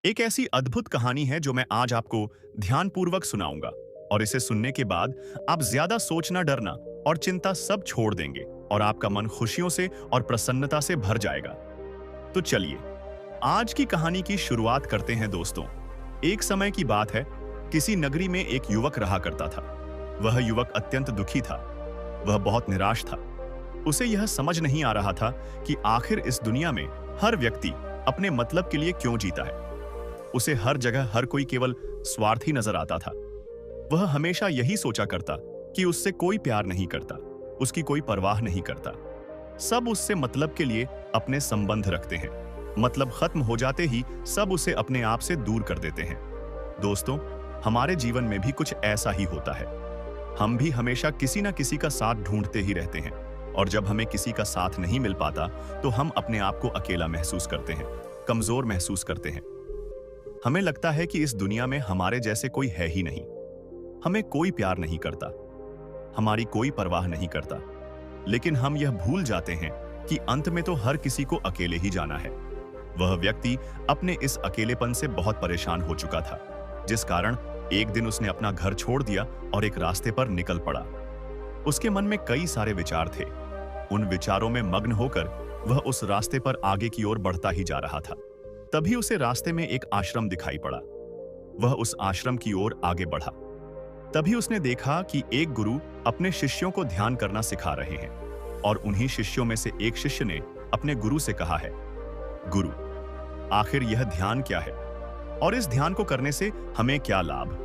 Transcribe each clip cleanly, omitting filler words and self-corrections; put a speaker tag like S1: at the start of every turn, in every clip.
S1: एक ऐसी अद्भुत कहानी है जो मैं आज आपको ध्यानपूर्वक सुनाऊंगा और इसे सुनने के बाद आप ज्यादा सोचना डरना और चिंता सब छोड़ देंगे और आपका मन खुशियों से और प्रसन्नता से भर जाएगा। तो चलिए आज की कहानी की शुरुआत करते हैं दोस्तों। एक समय की बात है, किसी नगरी में एक युवक रहा करता था। वह युवक अत्यंत दुखी था। वह बहुत निराश था। उसे यह समझ नहीं आ रहा था कि आखिर इस दुनिया में हर व्यक्ति अपने मतलब के लिए क्यों जीता है। उसे हर जगह हर कोई केवल स्वार्थी नजर आता था। वह हमेशा यही सोचा करता कि उससे कोई प्यार नहीं करता, उसकी कोई परवाह नहीं करता। सब उससे मतलब के लिए अपने संबंध रखते हैं। मतलब खत्म हो जाते ही सब उसे अपने आप से दूर कर देते हैं। दोस्तों, हमारे जीवन में भी कुछ ऐसा ही होता है। हम भी हमेशा किसी न किसी का साथ ढूंढते ही रहते हैं और जब हमें किसी का साथ नहीं मिल पाता तो हम अपने आप को अकेला महसूस करते हैं, कमजोर महसूस करते हैं। हमें लगता है कि इस दुनिया में हमारे जैसे कोई है ही नहीं। हमें कोई प्यार नहीं करता, हमारी कोई परवाह नहीं करता। लेकिन हम यह भूल जाते हैं कि अंत में तो हर किसी को अकेले ही जाना है। वह व्यक्ति अपने इस अकेलेपन से बहुत परेशान हो चुका था, जिस कारण एक दिन उसने अपना घर छोड़ दिया और एक रास्ते पर निकल पड़ा। उसके मन में कई सारे विचार थे। उन विचारों में मग्न होकर वह उस रास्ते पर आगे की ओर बढ़ता ही जा रहा था। तभी उसे रास्ते में एक आश्रम दिखाई पड़ा। वह उस आश्रम की ओर आगे बढ़ा। तभी उसने देखा कि एक गुरु अपने शिष्यों को ध्यान करना सिखा रहे हैं और उन्हीं शिष्यों में से एक शिष्य ने अपने गुरु से कहा है, गुरु, आखिर यह ध्यान क्या है और इस ध्यान को करने से हमें क्या लाभ?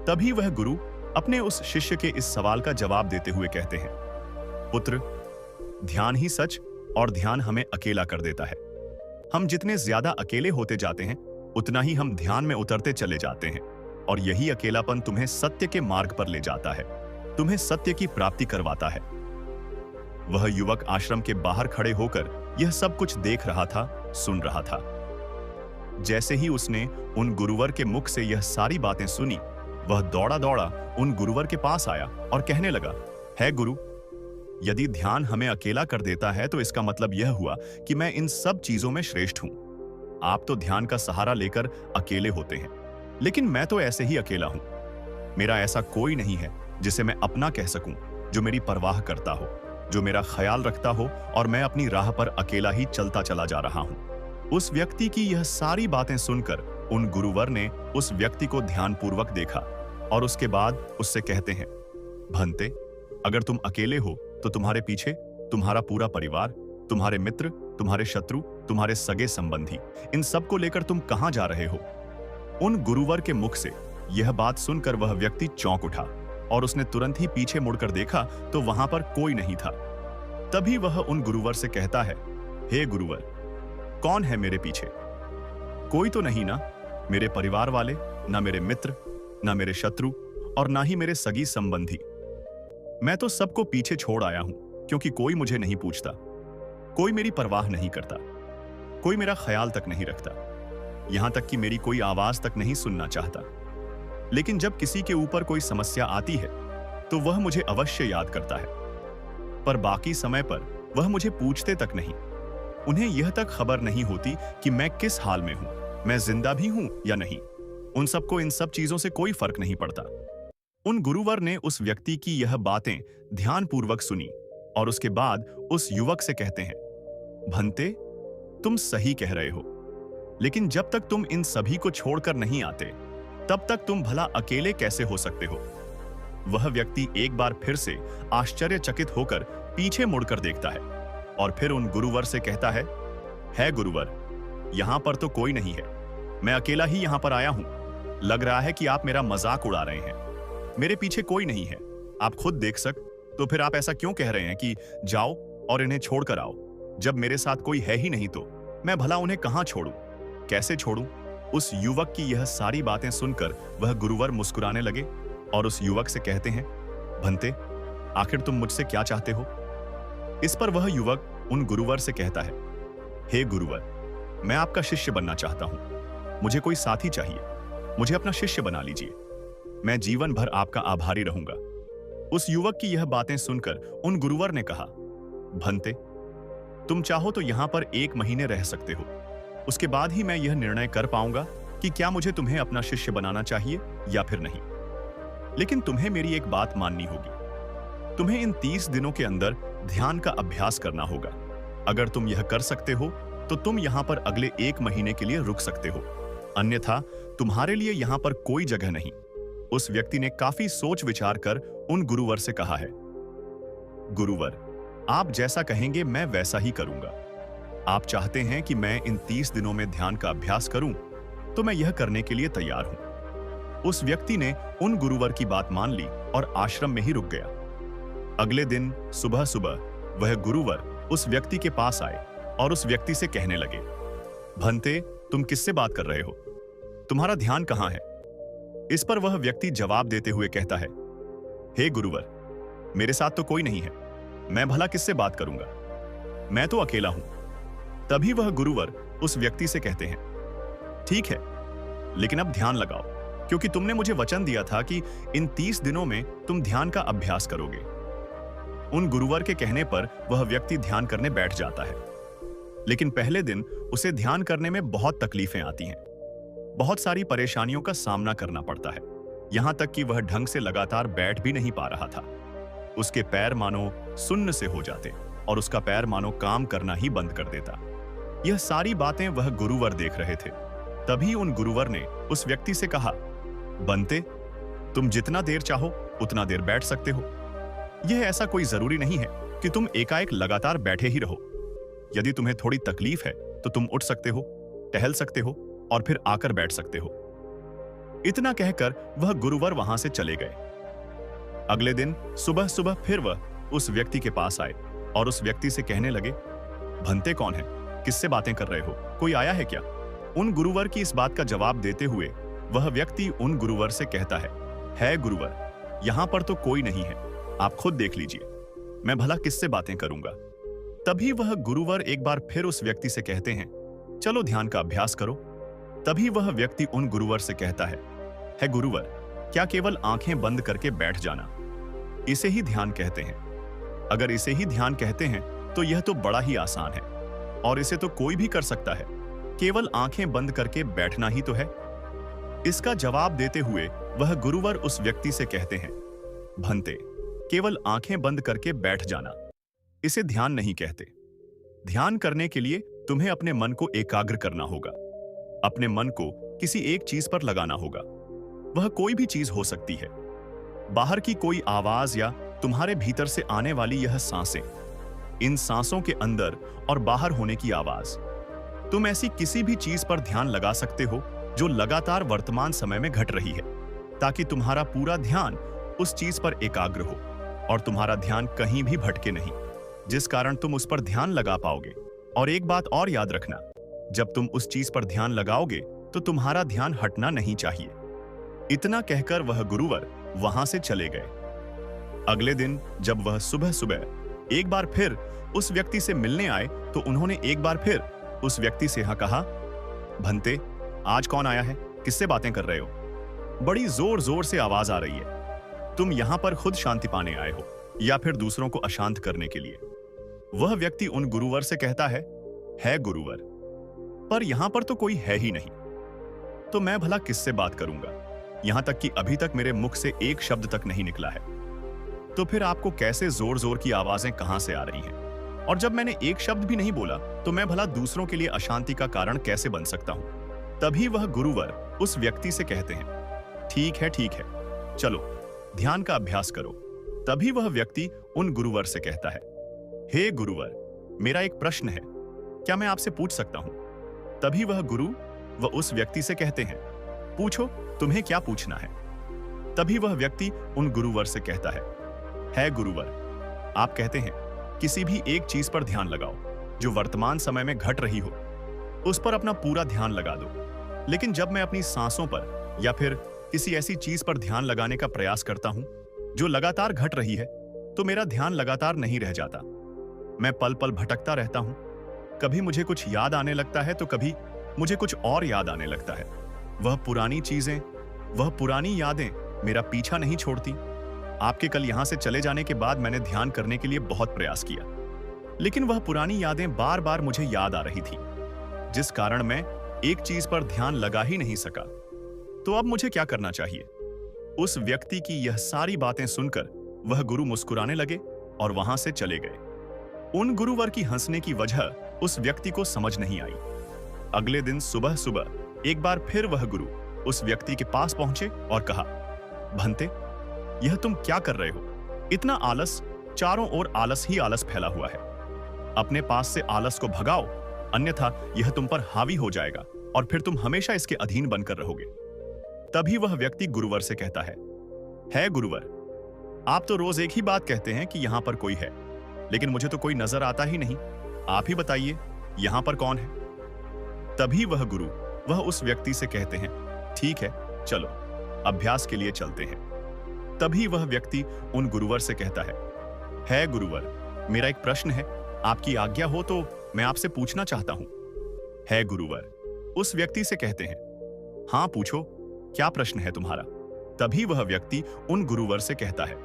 S1: तभी वह गुरु अपने उस शिष्य के इस सवाल का जवाब देते हुए कहते हैं, पुत्र, ध्यान ही सच और ध्यान हमें अकेला कर देता है। हम जितने ज्यादा अकेले होते जाते हैं उतना ही हम ध्यान में उतरते चले जाते हैं और यही अकेलापन तुम्हें सत्य के मार्ग पर ले जाता है, तुम्हें सत्य की प्राप्ति करवाता है। वह युवक आश्रम के बाहर खड़े होकर यह सब कुछ देख रहा था, सुन रहा था। जैसे ही उसने उन गुरुवर के मुख से यह सारी बातें सुनी, वह दौड़ा दौड़ा उन गुरुवर के पास आया और कहने लगा, है गुरु, यदि ध्यान हमें अकेला कर देता है तो इसका मतलब यह हुआ कि मैं इन सब चीजों में श्रेष्ठ हूं। आप तो ध्यान का सहारा लेकर अकेले होते हैं, लेकिन मैं तो ऐसे ही अकेला हूं। मेरा ऐसा कोई नहीं है जिसे मैं अपना कह सकूं, जो मेरी परवाह करता हो, जो मेरा ख्याल रखता हो, और मैं अपनी राह पर अकेला ही चलता चला जा रहा हूं। उस व्यक्ति की यह सारी बातें सुनकर उन गुरुवर ने उस व्यक्ति को ध्यानपूर्वक देखा और उसके बाद उससे कहते हैं, भंते, अगर तुम अकेले हो तो तुम्हारे पीछे तुम्हारा पूरा परिवार, तुम्हारे मित्र, तुम्हारे शत्रु, तुम्हारे सगे संबंधी, इन सब को लेकर तुम कहां जा रहे हो? उन गुरुवर के मुख से यह बात सुनकर वह व्यक्ति चौंक उठा और उसने तुरंत ही पीछे मुड़कर देखा तो वहां पर कोई नहीं था। तभी वह उन गुरुवर से कहता है, हे गुरुवर, कौन है मेरे पीछे? कोई तो नहीं ना, मेरे परिवार वाले, ना मेरे मित्र, ना मेरे शत्रु और ना ही मेरे सगी संबंधी। मैं तो सबको पीछे छोड़ आया हूं क्योंकि कोई मुझे नहीं पूछता, कोई मेरी परवाह नहीं करता, कोई मेरा ख्याल तक नहीं रखता, यहां तक कि मेरी कोई आवाज तक नहीं सुनना चाहता। लेकिन जब किसी के ऊपर कोई समस्या आती है तो वह मुझे अवश्य याद करता है, पर बाकी समय पर वह मुझे पूछते तक नहीं। उन्हें यह तक खबर नहीं होती कि मैं किस हाल में हूं, मैं जिंदा भी हूं या नहीं। उन सबको इन सब चीजों से कोई फर्क नहीं पड़ता। उन गुरुवर ने उस व्यक्ति की यह बातें ध्यानपूर्वक सुनी और उसके बाद उस युवक से कहते हैं, भंते, तुम सही कह रहे हो, लेकिन जब तक तुम इन सभी को छोड़कर नहीं आते तब तक तुम भला अकेले कैसे हो सकते हो? वह व्यक्ति एक बार फिर से आश्चर्यचकित होकर पीछे मुड़कर देखता है और फिर उन गुरुवर से कहता है गुरुवर, यहां पर तो कोई नहीं है, मैं अकेला ही यहां पर आया हूं। लग रहा है कि आप मेरा मजाक उड़ा रहे हैं। मेरे पीछे कोई नहीं है, आप खुद देख तो फिर आप ऐसा क्यों कह रहे हैं कि जाओ और इन्हें छोड़कर आओ? जब मेरे साथ कोई है ही नहीं तो मैं भला उन्हें कहां छोड़ूं, कैसे छोड़ूं? उस युवक की यह सारी बातें सुनकर वह गुरुवर मुस्कुराने लगे और उस युवक से कहते हैं, भंते, आखिर तुम मुझसे क्या चाहते हो? इस पर वह युवक उन गुरुवर से कहता है, हे गुरुवर, मैं आपका शिष्य बनना चाहता हूं। मुझे कोई साथी चाहिए, मुझे अपना शिष्य बना लीजिए। मैं जीवन भर आपका आभारी रहूंगा। उस युवक की यह बातें सुनकर उन गुरुवर ने कहा, भंते, तुम चाहो तो यहां पर 1 महीने रह सकते हो, उसके बाद ही मैं यह निर्णय कर पाऊंगा कि क्या मुझे तुम्हें अपना शिष्य बनाना चाहिए या फिर नहीं। लेकिन तुम्हें मेरी एक बात माननी होगी। तुम्हें इन 30 दिनों के अंदर ध्यान का अभ्यास करना होगा। अगर तुम यह कर सकते हो तो तुम यहां पर अगले 1 महीने के लिए रुक सकते हो, अन्यथा तुम्हारे लिए यहां पर कोई जगह नहीं। उस व्यक्ति ने काफी सोच विचार कर उन गुरुवर से कहा है, गुरुवर, आप जैसा कहेंगे मैं वैसा ही करूंगा। आप चाहते हैं कि मैं इन 30 दिनों में ध्यान का अभ्यास करूं, तो मैं यह करने के लिए तैयार हूं। उस व्यक्ति ने उन गुरुवर की बात मान ली और आश्रम में ही रुक गया। अगले दिन सुबह सुबह वह गुरुवर उस व्यक्ति के पास आए और उस व्यक्ति से कहने लगे, भंते, तुम किससे बात कर रहे हो? तुम्हारा ध्यान कहां है? इस पर वह व्यक्ति जवाब देते हुए कहता है, हे गुरुवर, मेरे साथ तो कोई नहीं है, मैं भला किससे बात करूंगा? मैं तो अकेला हूं। तभी वह गुरुवर उस व्यक्ति से कहते हैं, ठीक है, लेकिन अब ध्यान लगाओ, क्योंकि तुमने मुझे वचन दिया था कि इन 30 दिनों में तुम ध्यान का अभ्यास करोगे। उन गुरुवर के कहने पर वह व्यक्ति ध्यान करने बैठ जाता है। लेकिन पहले दिन उसे ध्यान करने में बहुत तकलीफें आती हैं। बहुत सारी परेशानियों का सामना करना पड़ता है, यहां तक कि वह ढंग से लगातार बैठ भी नहीं पा रहा था। उसके पैर मानो सुन्न से हो जाते और उसका पैर मानो काम करना ही बंद कर देता। यह सारी बातें वह गुरुवर देख रहे थे। तभी उन गुरुवर ने उस व्यक्ति से कहा, बंते, तुम जितना देर चाहो उतना देर बैठ सकते हो। यह ऐसा कोई जरूरी नहीं है कि तुम एकाएक लगातार बैठे ही रहो। यदि तुम्हें थोड़ी तकलीफ है तो तुम उठ सकते हो, टहल सकते हो और फिर आकर बैठ सकते हो। इतना कहकर वह गुरुवर वहां से चले गए। अगले दिन सुबह सुबह फिर वह उस व्यक्ति के पास आए और उस व्यक्ति से कहने लगे, भंते कौन है? किससे बातें कर रहे हो? कोई आया है क्या? उन गुरुवर की इस बात का जवाब देते हुए वह व्यक्ति उन गुरुवर से कहता है गुरुवर, यहां पर तो कोई नहीं है, आप खुद देख लीजिए, मैं भला किससे बातें करूंगा। तभी वह गुरुवर एक बार फिर उस व्यक्ति से कहते हैं, चलो ध्यान का अभ्यास करो। तभी वह व्यक्ति उन गुरुवर से कहता है गुरुवर, क्या केवल आंखें बंद करके बैठ जाना, इसे ही ध्यान कहते हैं? अगर इसे ही ध्यान कहते हैं तो यह तो बड़ा ही आसान है और इसे तो कोई भी कर सकता है, केवल आंखें बंद करके बैठना ही तो है। इसका जवाब देते हुए वह गुरुवर उस व्यक्ति से कहते हैं, भंते, केवल आंखें बंद करके बैठ जाना, इसे ध्यान नहीं कहते। ध्यान करने के लिए तुम्हें अपने मन को एकाग्र करना होगा। अपने मन को किसी एक चीज पर लगाना होगा। वह कोई भी चीज हो सकती है, बाहर की कोई आवाज या तुम्हारे भीतर से आने वाली यह सांसें, इन सांसों के अंदर और बाहर होने की आवाज। तुम ऐसी किसी भी चीज पर ध्यान लगा सकते हो जो लगातार वर्तमान समय में घट रही है, ताकि तुम्हारा पूरा ध्यान उस चीज पर एकाग्र हो और तुम्हारा ध्यान कहीं भी भटके नहीं, जिस कारण तुम उस पर ध्यान लगा पाओगे। और एक बात और याद रखना, जब तुम उस चीज पर ध्यान लगाओगे तो तुम्हारा ध्यान हटना नहीं चाहिए। इतना कहकर वह गुरुवर वहां से चले गए। अगले दिन जब वह सुबह सुबह एक बार फिर उस व्यक्ति से मिलने आए तो उन्होंने एक बार फिर उस व्यक्ति से कहा, भंते, आज कौन आया है? किससे बातें कर रहे हो? बड़ी जोर जोर से आवाज आ रही है। तुम यहां पर खुद शांति पाने आए हो या फिर दूसरों को अशांत करने के लिए? वह व्यक्ति उन गुरुवर से कहता है गुरुवर, पर यहां पर तो कोई है ही नहीं, तो मैं भला किससे बात करूंगा? यहां तक कि अभी तक मेरे मुख से एक शब्द तक नहीं निकला है, तो फिर आपको कैसे जोर जोर की आवाजें कहां से आ रही हैं? और जब मैंने एक शब्द भी नहीं बोला तो मैं भला दूसरों के लिए अशांति का कारण कैसे बन सकता हूं? तभी वह गुरुवर उस व्यक्ति से कहते हैं, ठीक है, चलो ध्यान का अभ्यास करो। तभी वह व्यक्ति उन गुरुवर से कहता है, हे गुरुवर, मेरा एक प्रश्न है, क्या मैं आपसे पूछ सकता हूं? तभी वह गुरु वह उस व्यक्ति से कहते हैं, पूछो, तुम्हें क्या पूछना है? तभी वह व्यक्ति उन गुरुवर से कहता है गुरुवर, आप कहते हैं किसी भी एक चीज पर ध्यान लगाओ जो वर्तमान समय में घट रही हो, उस पर अपना पूरा ध्यान लगा दो। लेकिन जब मैं अपनी सांसों पर या फिर किसी ऐसी चीज पर ध्यान लगाने का प्रयास करता हूं जो लगातार घट रही है, तो मेरा ध्यान लगातार नहीं रह जाता। मैं पल पल भटकता रहता हूं। कभी मुझे कुछ याद आने लगता है तो कभी मुझे कुछ और याद आने लगता है। वह पुरानी चीजें, वह पुरानी यादें मेरा पीछा नहीं छोड़ती। आपके कल यहां से चले जाने के बाद मैंने ध्यान करने के लिए बहुत प्रयास किया, लेकिन वह पुरानी यादें बार बार मुझे याद आ रही थी। जिस कारण मैं एक चीज पर ध्यान लगा ही नहीं सका। तो अब मुझे क्या करना चाहिए? उस व्यक्ति की यह सारी बातें सुनकर वह गुरु मुस्कुराने लगे और वहां से चले गए। उन गुरुवर की हंसने की वजह उस व्यक्ति को समझ नहीं आई। अगले दिन सुबह सुबह एक बार फिर वह गुरु उस व्यक्ति के पास पहुंचे और कहा, भंते, यह तुम क्या कर रहे हो? इतना आलस, चारों ओर आलस ही आलस फैला हुआ है। अपने पास से आलस को भगाओ, अन्यथा यह तुम पर हावी हो जाएगा और फिर तुम हमेशा इसके अधीन बनकर रहोगे। तभी वह व्यक्ति गुरुवर से कहता है गुरुवर, आप तो रोज एक ही बात कहते हैं कि यहां पर कोई है, लेकिन मुझे तो कोई नजर आता ही नहीं। आप ही बताइए, यहां पर कौन है? तभी वह गुरु वह उस व्यक्ति से कहते हैं, ठीक है, चलो अभ्यास के लिए चलते हैं। तभी वह व्यक्ति उन गुरुवर से कहता है गुरुवर, मेरा एक प्रश्न है, आपकी आज्ञा हो तो मैं आपसे पूछना चाहता हूं। है गुरुवर उस व्यक्ति से कहते हैं, हां पूछो, क्या प्रश्न है तुम्हारा? तभी वह व्यक्ति उन गुरुवर से कहता है,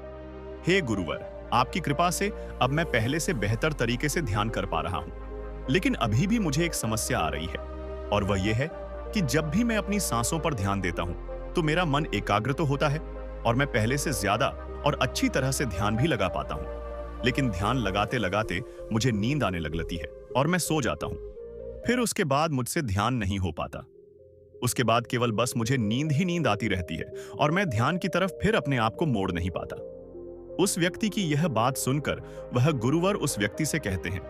S1: हे गुरुवर, आपकी कृपा से अब मैं पहले से बेहतर तरीके से ध्यान कर पा रहा हूं, लेकिन अभी भी मुझे एक समस्या आ रही है, और वह यह है कि जब भी मैं अपनी सांसों पर ध्यान देता हूं तो मेरा मन एकाग्र तो होता है और मैं पहले से ज्यादा और अच्छी तरह से ध्यान भी लगा पाता हूं, लेकिन ध्यान लगाते लगाते मुझे नींद आने लगती है और मैं सो जाता हूं। फिर उसके बाद मुझसे ध्यान नहीं हो पाता। उसके बाद केवल बस मुझे नींद ही नींद आती रहती है और मैं ध्यान की तरफ फिर अपने आप को मोड़ नहीं पाता। उस व्यक्ति की यह बात सुनकर वह गुरुवर उस व्यक्ति से कहते हैं,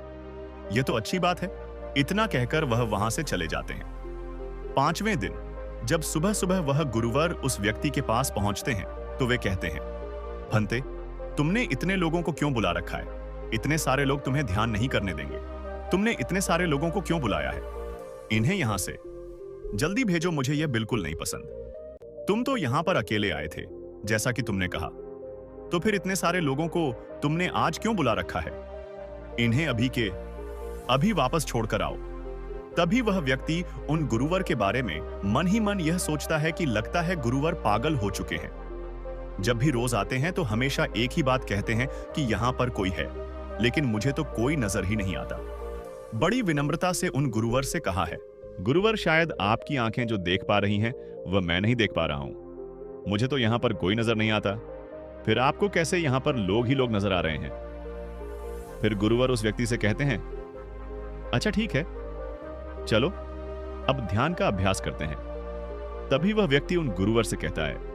S1: यह तो अच्छी बात है। इतना कहकर वह वहां से चले जाते हैं। 5वें दिन जब सुबह सुबह वह गुरुवर उस व्यक्ति के पास पहुंचते हैं तो वे कहते हैं, भंते, तुमने इतने लोगों को क्यों बुला रखा है? इतने सारे लोग तुम्हें ध्यान नहीं करने देंगे। तुमने इतने सारे लोगों को क्यों बुलाया है? इन्हें यहां से जल्दी भेजो, मुझे यह बिल्कुल नहीं पसंद। तुम तो यहां पर अकेले आए थे, जैसा कि तुमने कहा, तो फिर इतने सारे लोगों को तुमने आज क्यों बुला रखा है? इन्हें अभी के अभी वापस छोड़कर आओ। तभी वह व्यक्ति उन गुरुवर के बारे में मन ही मन यह सोचता है कि लगता है गुरुवर पागल हो चुके हैं। जब भी रोज आते हैं तो हमेशा एक ही बात कहते हैं कि यहां पर कोई है, लेकिन मुझे तो कोई नजर ही नहीं आता। बड़ी विनम्रता से उन गुरुवर से कहा है, गुरुवर, शायद आपकी आंखें जो देख पा रही हैं वह मैं नहीं देख पा रहा हूं। मुझे तो यहां पर कोई नजर नहीं आता, फिर आपको कैसे यहां पर लोग ही लोग नजर आ रहे हैं? फिर गुरुवर उस व्यक्ति से कहते हैं, अच्छा ठीक है, चलो अब ध्यान का अभ्यास करते हैं। तभी वह व्यक्ति उन गुरुवर से कहता है,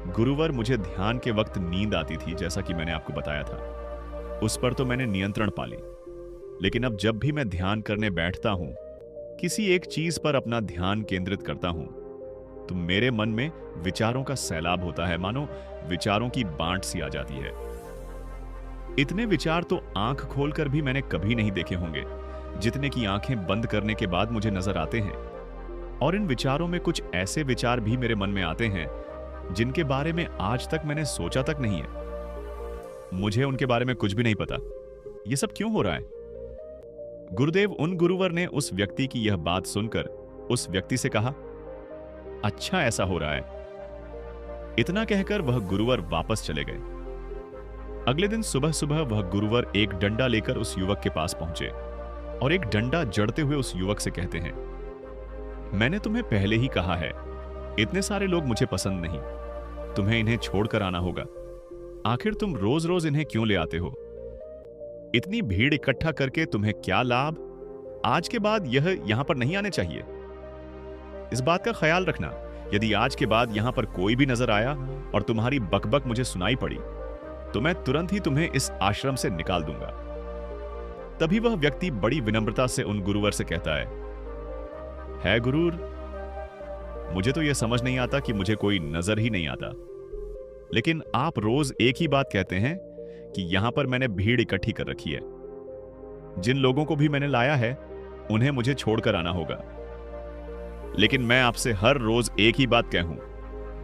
S1: गुरुवर, मुझे ध्यान के वक्त नींद आती थी, जैसा कि मैंने आपको बताया था। उस पर तो मैंने नियंत्रण पा ली, लेकिन अब जब भी मैं ध्यान करने बैठता हूं, किसी एक चीज पर अपना ध्यान केंद्रित करता हूं, तो मेरे मन में विचारों का सैलाब होता है, मानो विचारों की बांट सी आ जाती है। इतने विचार तो आंख खोलकर भी मैंने कभी नहीं देखे होंगे, जितने की आंखें बंद करने के बाद मुझे नजर आते हैं। और इन विचारों में कुछ ऐसे विचार भी मेरे मन में आते हैं जिनके बारे में आज तक मैंने सोचा तक नहीं है। मुझे उनके बारे में कुछ भी नहीं पता। यह सब क्यों हो रहा है? गुरुदेव, उन गुरुवर ने उस व्यक्ति की यह बात सुनकर उस व्यक्ति से कहा, अच्छा ऐसा हो रहा है। इतना कहकर वह गुरुवर वापस चले गए। अगले दिन सुबह सुबह वह गुरुवर एक डंडा लेकर उस युवक के पास पहुंचे और एक डंडा जड़ते हुए उस युवक से कहते हैं, मैंने तुम्हें पहले ही कहा है, इतने सारे लोग मुझे पसंद नहीं, तुम्हें इन्हें छोड़कर आना होगा। आखिर तुम रोज रोज इन्हें क्यों ले आते हो? इतनी भीड़ इकट्ठा करके तुम्हें क्या लाभ? आज के बाद यह यहां पर नहीं आने चाहिए। इस बात का ख्याल रखना, यदि आज के बाद यहां पर कोई भी नजर आया और तुम्हारी बकबक मुझे सुनाई पड़ी तो मैं तुरंत ही तुम्हें इस आश्रम से निकाल दूंगा। तभी वह व्यक्ति बड़ी विनम्रता से उन गुरुवर से कहता है गुरुर, मुझे तो यह समझ नहीं आता कि मुझे कोई नजर ही नहीं आता, लेकिन आप रोज एक ही बात कहते हैं कि यहां पर मैंने भीड़ इकट्ठी कर रखी है। जिन लोगों को भी मैंने लाया है उन्हें मुझे छोड़कर आना होगा, लेकिन मैं आपसे हर रोज एक ही बात कहूं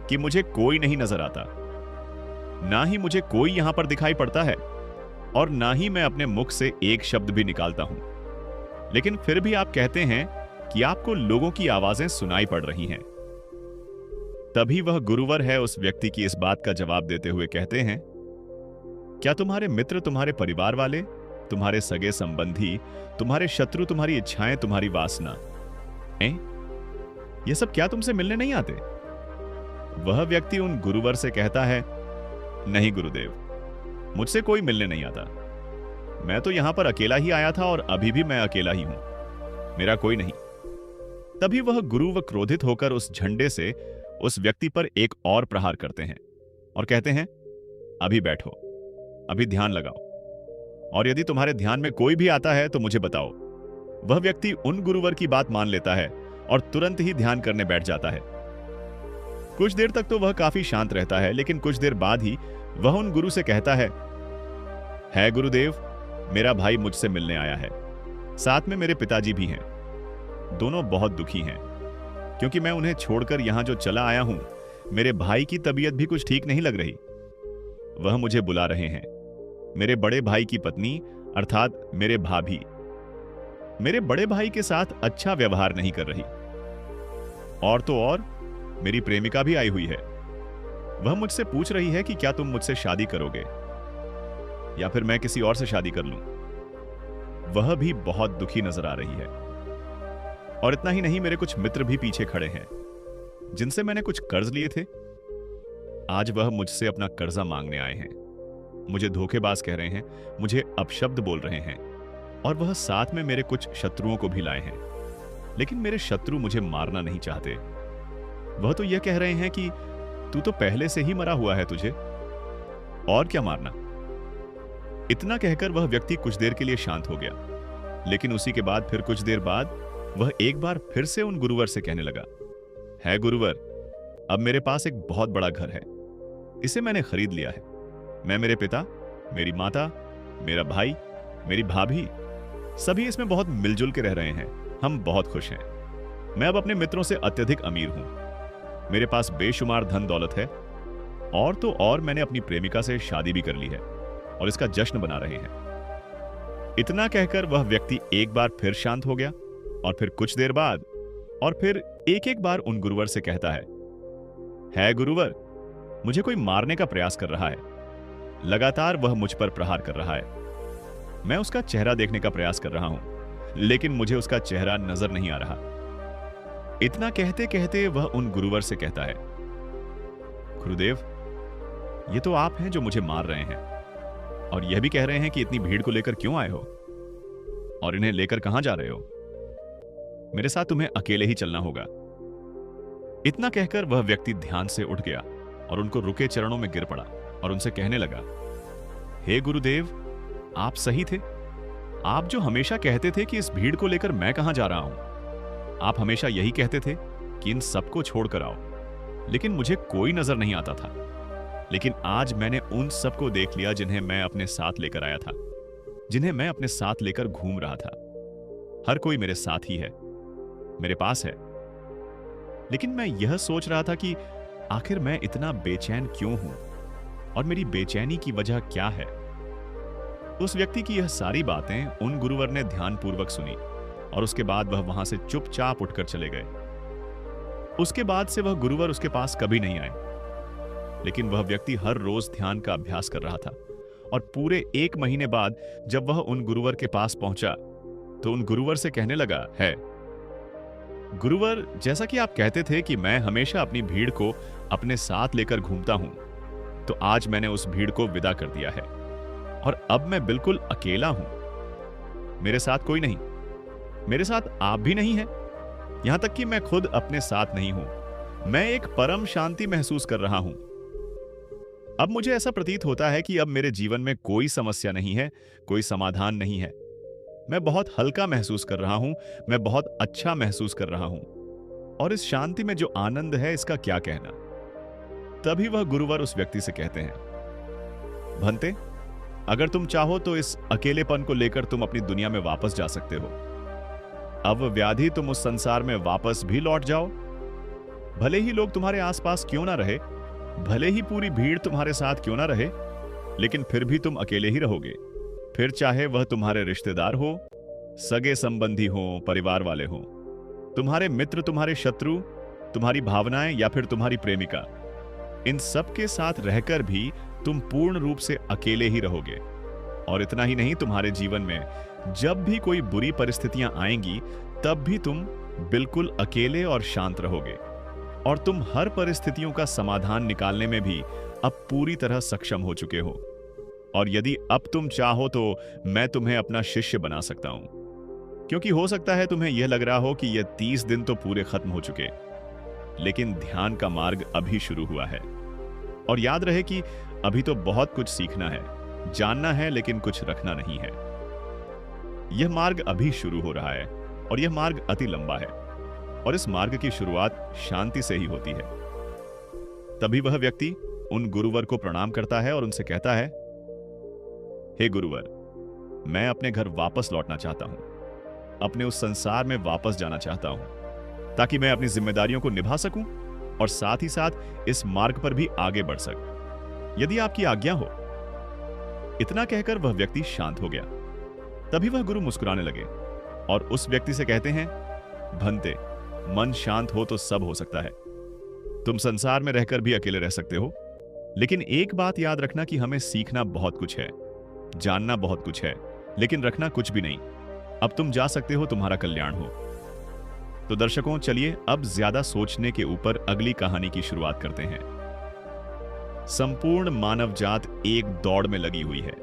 S1: कि मुझे कोई नहीं नजर आता, ना ही मुझे कोई यहां पर दिखाई पड़ता है और ना ही मैं अपने मुख से एक शब्द भी निकालता हूं, लेकिन फिर भी आप कहते हैं कि आपको लोगों की आवाजें सुनाई पड़ रही हैं। तभी वह गुरुवर है उस व्यक्ति की इस बात का जवाब देते हुए कहते हैं, क्या तुम्हारे मित्र, तुम्हारे परिवार वाले, तुम्हारे सगे संबंधी, तुम्हारे शत्रु, तुम्हारी इच्छाएं, तुम्हारी वासना ए? ये सब क्या तुमसे मिलने नहीं आते? वह व्यक्ति उन गुरुवर से कहता है, नहीं गुरुदेव, मुझसे कोई मिलने नहीं आता। मैं तो यहां पर अकेला ही आया था और अभी भी मैं अकेला ही हूं, मेरा कोई नहीं। तभी वह गुरु क्रोधित होकर उस झंडे से उस व्यक्ति पर एक और प्रहार करते हैं और कहते हैं, अभी बैठो, अभी ध्यान लगाओ, और यदि तुम्हारे ध्यान में कोई भी आता है तो मुझे बताओ। वह व्यक्ति उन गुरुवर की बात मान लेता है और तुरंत ही ध्यान करने बैठ जाता है। कुछ देर तक तो वह काफी शांत रहता है, लेकिन कुछ देर बाद ही वह उन गुरु से कहता है गुरुदेव, मेरा भाई मुझसे मिलने आया है, साथ में मेरे पिताजी भी हैं। दोनों बहुत दुखी हैं क्योंकि मैं उन्हें छोड़कर यहां जो चला आया हूं, मेरे भाई की तबीयत भी कुछ ठीक नहीं लग रही। वह मुझे बुला रहे हैं। मेरे बड़े भाई की पत्नी अर्थात मेरे भाभी मेरे बड़े भाई के साथ अच्छा व्यवहार नहीं कर रही, और तो और मेरी प्रेमिका भी आई हुई है। वह मुझसे पूछ रही है कि क्या तुम मुझसे शादी करोगे या फिर मैं किसी और से शादी कर लूं। वह भी बहुत दुखी नजर आ रही है। और इतना ही नहीं, मेरे कुछ मित्र भी पीछे खड़े हैं जिनसे मैंने कुछ कर्ज लिए थे। आज वह मुझसे अपना कर्जा मांगने आए हैं, मुझे धोखेबाज कह रहे हैं, मुझे अपशब्द बोल रहे हैं, और वह साथ में मेरे कुछ शत्रुओं को भी लाए हैं। लेकिन मेरे शत्रु मुझे मारना नहीं चाहते। वह तो यह कह रहे हैं कि तू तो पहले से ही मरा हुआ है, तुझे और क्या मारना। इतना कहकर वह व्यक्ति कुछ देर के लिए शांत हो गया, लेकिन उसी के बाद फिर कुछ देर बाद वह एक बार फिर से उन गुरुवर से कहने लगा, है गुरुवर, अब मेरे पास एक बहुत बड़ा घर है, इसे मैंने खरीद लिया है। मैं, मेरे पिता, मेरी माता, मेरा भाई, मेरी भाभी, सभी इसमें बहुत मिलजुल के रह रहे हैं। हम बहुत खुश हैं। मैं अब अपने मित्रों से अत्यधिक अमीर हूं। मेरे पास बेशुमार धन दौलत है, और तो और मैंने अपनी प्रेमिका से शादी भी कर ली है और इसका जश्न बना रहे हैं। इतना कहकर वह व्यक्ति एक बार फिर शांत हो गया, और फिर कुछ देर बाद और फिर एक एक बार उन गुरुवर से कहता है गुरुवर, मुझे कोई मारने का प्रयास कर रहा है। लगातार वह मुझ पर प्रहार कर रहा है। मैं उसका चेहरा देखने का प्रयास कर रहा हूं, लेकिन मुझे उसका चेहरा नजर नहीं आ रहा। इतना कहते कहते वह उन गुरुवर से कहता है, गुरुदेव, ये तो आप हैं जो मुझे मार रहे हैं, और यह भी कह रहे हैं कि इतनी भीड़ को लेकर क्यों आए हो और इन्हें लेकर कहां जा रहे हो। मेरे साथ तुम्हें अकेले ही चलना होगा। इतना कहकर वह व्यक्ति ध्यान से उठ गया और उनको रुके चरणों में गिर पड़ा और उनसे कहने लगा, हे गुरुदेव, आप सही थे। आप जो हमेशा कहते थे कि इस भीड़ को लेकर मैं कहां जा रहा हूं। आप हमेशा यही कहते थे कि इन सबको छोड़कर आओ, लेकिन मुझे कोई नजर नहीं आता था। लेकिन आज मैंने उन सबको देख लिया जिन्हें मैं अपने साथ लेकर आया था, जिन्हें मैं अपने साथ लेकर घूम रहा था। हर कोई मेरे साथ ही है, मेरे पास है। लेकिन मैं यह सोच रहा था कि आखिर मैं इतना बेचैन क्यों हूं और मेरी बेचैनी की वजह क्या है। उस व्यक्ति की यह सारी बातें उन गुरुवर ने ध्यानपूर्वक सुनी, और उसके बाद वह वहां से चुपचाप उठकर चले गए। उसके बाद से वह गुरुवर उसके पास कभी नहीं आए। लेकिन वह व्यक्ति हर रोज ध्यान का अभ्यास कर रहा था, और पूरे 1 महीने बाद जब वह उन गुरुवर के पास पहुंचा तो उन गुरुवर से कहने लगा, है गुरुवर, जैसा कि आप कहते थे कि मैं हमेशा अपनी भीड़ को अपने साथ लेकर घूमता हूं, तो आज मैंने उस भीड़ को विदा कर दिया है और अब मैं बिल्कुल अकेला हूं। मेरे साथ कोई नहीं, मेरे साथ आप भी नहीं हैं, यहां तक कि मैं खुद अपने साथ नहीं हूं। मैं एक परम शांति महसूस कर रहा हूं। अब मुझे ऐसा प्रतीत होता है कि अब मेरे जीवन में कोई समस्या नहीं है, कोई समाधान नहीं है। मैं बहुत हल्का महसूस कर रहा हूं, मैं बहुत अच्छा महसूस कर रहा हूं, और इस शांति में जो आनंद है इसका क्या कहना। तभी वह गुरुवर उस व्यक्ति से कहते हैं, भंते, अगर तुम चाहो तो इस अकेलेपन को लेकर तुम अपनी दुनिया में वापस जा सकते हो। अब व्याधि तुम उस संसार में वापस भी लौट जाओ। भले ही लोग तुम्हारे आसपास क्यों ना रहे, भले ही पूरी भीड़ तुम्हारे साथ क्यों ना रहे, लेकिन फिर भी तुम अकेले ही रहोगे। फिर चाहे वह तुम्हारे रिश्तेदार हो, सगे संबंधी हो, परिवार वाले हो, तुम्हारे मित्र, तुम्हारे शत्रु, तुम्हारी भावनाएं या फिर तुम्हारी प्रेमिका, इन सब के साथ रहकर भी तुम पूर्ण रूप से अकेले ही रहोगे। और इतना ही नहीं, तुम्हारे जीवन में जब भी कोई बुरी परिस्थितियां आएंगी तब भी तुम बिल्कुल अकेले और शांत रहोगे, और तुम हर परिस्थितियों का समाधान निकालने में भी अब पूरी तरह सक्षम हो चुके हो। और यदि अब तुम चाहो तो मैं तुम्हें अपना शिष्य बना सकता हूं, क्योंकि हो सकता है तुम्हें यह लग रहा हो कि यह 30 दिन तो पूरे खत्म हो चुके, लेकिन ध्यान का मार्ग अभी शुरू हुआ है। और याद रहे कि अभी तो बहुत कुछ सीखना है, जानना है, लेकिन कुछ रखना नहीं है। यह मार्ग अभी शुरू हो रहा है, और यह मार्ग अति लंबा है, और इस मार्ग की शुरुआत शांति से ही होती है। तभी वह व्यक्ति उन गुरुवर को प्रणाम करता है और उनसे कहता है, हे गुरुवर, मैं अपने घर वापस लौटना चाहता हूं, अपने उस संसार में वापस जाना चाहता हूं, ताकि मैं अपनी जिम्मेदारियों को निभा सकूं और साथ ही साथ इस मार्ग पर भी आगे बढ़ सकूं, यदि आपकी आज्ञा हो। इतना कहकर वह व्यक्ति शांत हो गया। तभी वह गुरु मुस्कुराने लगे और उस व्यक्ति से कहते हैं, भंते, मन शांत हो तो सब हो सकता है। तुम संसार में रहकर भी अकेले रह सकते हो, लेकिन एक बात याद रखना कि हमें सीखना बहुत कुछ है, जानना बहुत कुछ है, लेकिन रखना कुछ भी नहीं। अब तुम जा सकते हो, तुम्हारा कल्याण हो। तो दर्शकों, चलिए अब ज्यादा सोचने के ऊपर अगली कहानी की शुरुआत करते हैं। संपूर्ण मानव जात एक दौड़ में लगी हुई है,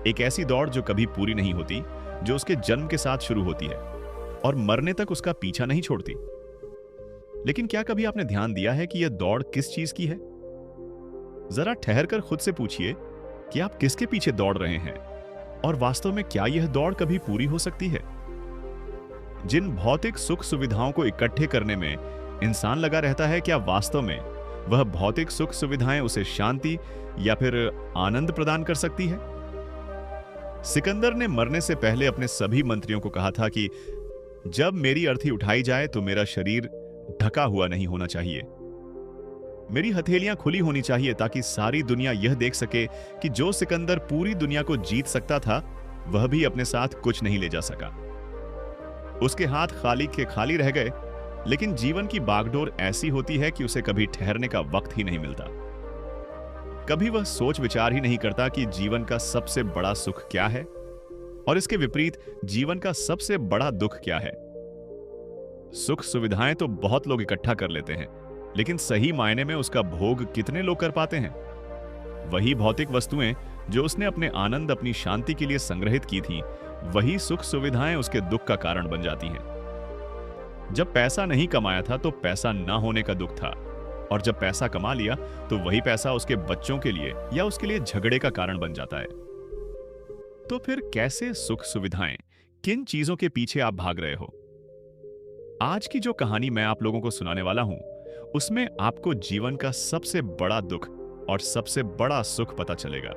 S1: एक ऐसी दौड़ जो कभी पूरी नहीं होती, जो उसके जन्म के साथ शुरू होती है और मरने तक उसका पीछा नहीं छोड़ती। लेकिन क्या कभी आपने ध्यान दिया है कि यह दौड़ किस चीज की है? जरा ठहरकर खुद से पूछिए कि आप किसके पीछे दौड़ रहे हैं, और वास्तव में क्या यह दौड़ कभी पूरी हो सकती है? जिन भौतिक सुख सुविधाओं को इकट्ठे करने में इंसान लगा रहता है, क्या वास्तव में वह भौतिक सुख सुविधाएं उसे शांति या फिर आनंद प्रदान कर सकती है? सिकंदर ने मरने से पहले अपने सभी मंत्रियों को कहा था कि जब मेरी अर्थी उठाई जाए तो मेरा शरीर ढका हुआ नहीं होना चाहिए, मेरी हथेलियां खुली होनी चाहिए, ताकि सारी दुनिया यह देख सके कि जो सिकंदर पूरी दुनिया को जीत सकता था, वह भी अपने साथ कुछ नहीं ले जा सका। उसके हाथ खाली के खाली रह गए। लेकिन जीवन की बागडोर ऐसी होती है कि उसे कभी ठहरने का वक्त ही नहीं मिलता। कभी वह सोच विचार ही नहीं करता कि जीवन का सबसे बड़ा सुख क्या है, और इसके विपरीत जीवन का सबसे बड़ा दुख क्या है। सुख सुविधाएं तो बहुत लोग इकट्ठा कर लेते हैं, लेकिन सही मायने में उसका भोग कितने लोग कर पाते हैं? वही भौतिक वस्तुएं जो उसने अपने आनंद, अपनी शांति के लिए संग्रहित की थी, वही सुख सुविधाएं उसके दुख का कारण बन जाती हैं। जब पैसा नहीं कमाया था तो पैसा ना होने का दुख था, और जब पैसा कमा लिया तो वही पैसा उसके बच्चों के लिए या उसके लिए झगड़े का कारण बन जाता है। तो फिर कैसे सुख सुविधाएं, किन चीजों के पीछे आप भाग रहे हो? आज की जो कहानी मैं आप लोगों को सुनाने वाला हूं, उसमें आपको जीवन का सबसे बड़ा दुख और सबसे बड़ा सुख पता चलेगा।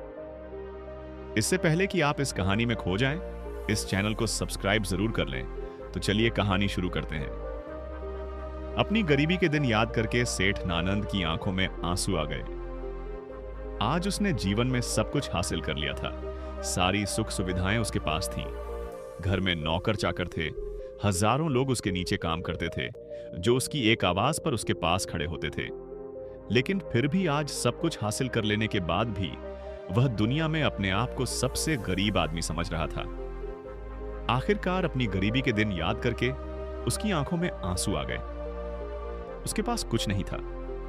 S1: इससे पहले कि आप इस कहानी में खो जाएं, इस चैनल को सब्सक्राइब जरूर कर लें। तो चलिए कहानी शुरू करते हैं। अपनी गरीबी के दिन याद करके सेठ नानंद की आंखों में आंसू आ गए। आज उसने जीवन में सब कुछ हासिल कर लिया था। सारी सुख सुविधाएं उसके पास थीं। घर में नौकर चाकर थे, हजारों लोग उसके नीचे काम करते थे, जो उसकी एक आवाज पर उसके पास खड़े होते थे। लेकिन फिर भी आज सब कुछ हासिल कर लेने के बाद भी वह दुनिया में अपने आप को सबसे गरीब आदमी समझ रहा था। आखिरकार अपनी गरीबी के दिन याद करके उसकी आंखों में आंसू आ गए। उसके पास कुछ नहीं था,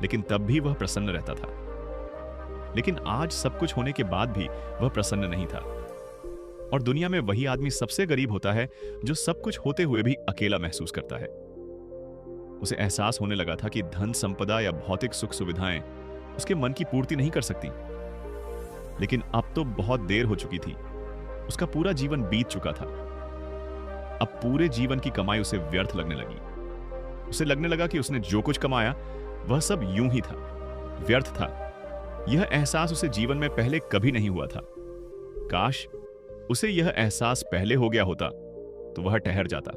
S1: लेकिन तब भी वह प्रसन्न रहता था। लेकिन आज सब कुछ होने के बाद भी वह प्रसन्न नहीं था। और दुनिया में वही आदमी सबसे गरीब होता है जो सब कुछ होते हुए भी अकेला महसूस करता है। उसे एहसास होने लगा था कि धन संपदा या भौतिक सुख सुविधाएं उसके मन की पूर्ति नहीं कर सकती। लेकिन अब तो बहुत देर हो चुकी थी। उसका पूरा जीवन बीत चुका था। अब पूरे जीवन की कमाई उसे व्यर्थ लगने लगी। उसे लगने लगा कि उसने जो कुछ कमाया वह सब यूं ही था, व्यर्थ था। यह एहसास उसे जीवन में पहले कभी नहीं हुआ था। काश उसे यह एहसास पहले हो गया होता तो वह ठहर जाता,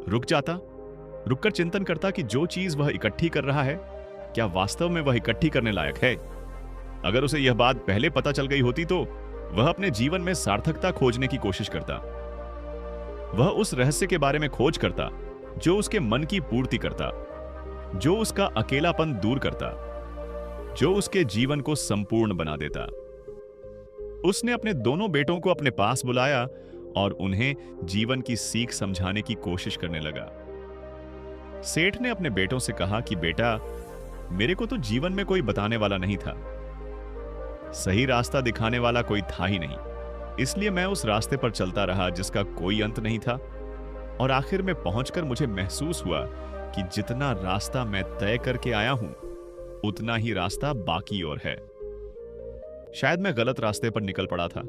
S1: रुक जाता, रुककर चिंतन करता कि जो चीज वह इकट्ठी कर रहा है, क्या वास्तव में वह इकट्ठी करने लायक है। अगर उसे यह बात पहले पता चल गई होती तो वह अपने जीवन में सार्थकता खोजने की कोशिश करता। वह उस रहस्य के बारे में खोज करता जो उसके मन की पूर्ति करता, जो उसका अकेलापन दूर करता, जो उसके जीवन को संपूर्ण बना देता। उसने अपने दोनों बेटों को अपने पास बुलाया और उन्हें जीवन की सीख समझाने की कोशिश करने लगा। सेठ ने अपने बेटों से कहा कि बेटा, मेरे को तो जीवन में कोई बताने वाला नहीं था, सही रास्ता दिखाने वाला कोई था ही नहीं। इसलिए मैं उस रास्ते पर चलता रहा जिसका कोई अंत नहीं था, और आखिर में पहुंचकर मुझे महसूस हुआ कि जितना रास्ता मैं तय करके आया हूं, उतना ही रास्ता बाकी और है। शायद मैं गलत रास्ते पर निकल पड़ा था,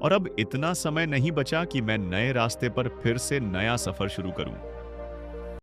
S1: और अब इतना समय नहीं बचा कि मैं नए रास्ते पर फिर से नया सफर शुरू करूं।